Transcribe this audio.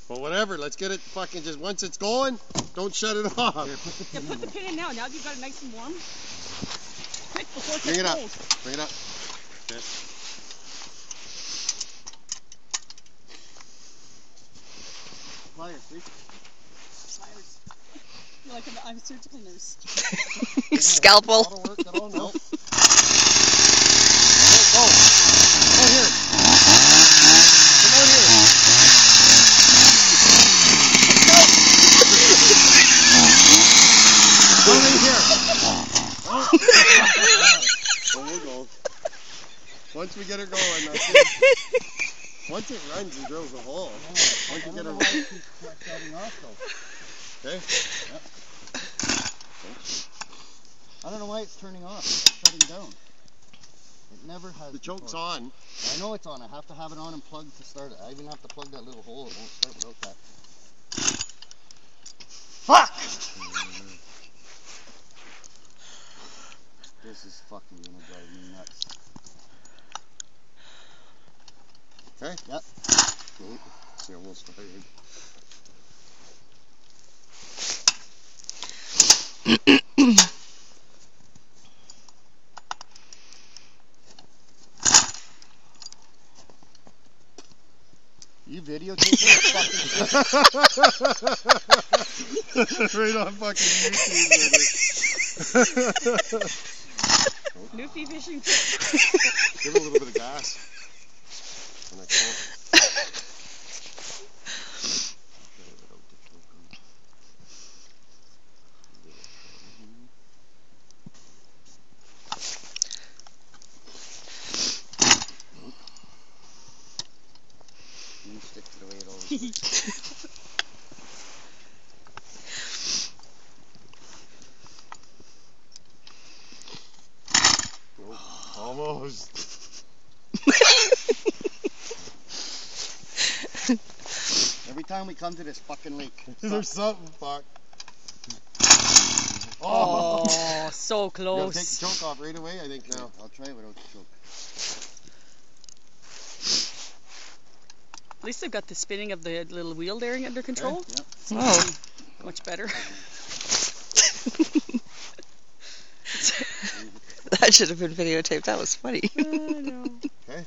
Well, whatever. Let's get it fucking just once it's going, don't shut it off. Yeah, put the pin in now. Now that you've got it nice and warm. Quick, before it Bring it gets up. cold. Bring it up. Okay. Pliers, please. Pliers. You're like I'm a surgical nurse. Scalpel. That'll work. That'll no. Go. Come on here. Come on here. Go in here. There we go. Once we get her going, that's it. Once it runs, he drills a hole. Once you get her running. Okay. Yep. I don't know why it's turning off. It's shutting down. It never has. The choke's before. on. I know it's on. I have to have it on and plugged to start it. I even have to plug that little hole. It won't start without that. Fuck! This is fucking gonna drive me nuts. Okay? Yep. Cool. See, almost fired. You videotaping this fucking shit? Right on fucking YouTube. Newfie fishing tip. Give it a little bit of gas. And I can't. You stick to the way it always is. Almost. Every time we come to this fucking lake. There's something, fuck. Oh, so You gotta take close. the choke off right away, I think, now. I'll try it without the choke. At least they've got the spinning of the little wheel there under control. Yep. Oh. Much better. That should have been videotaped. That was funny. I know. Okay.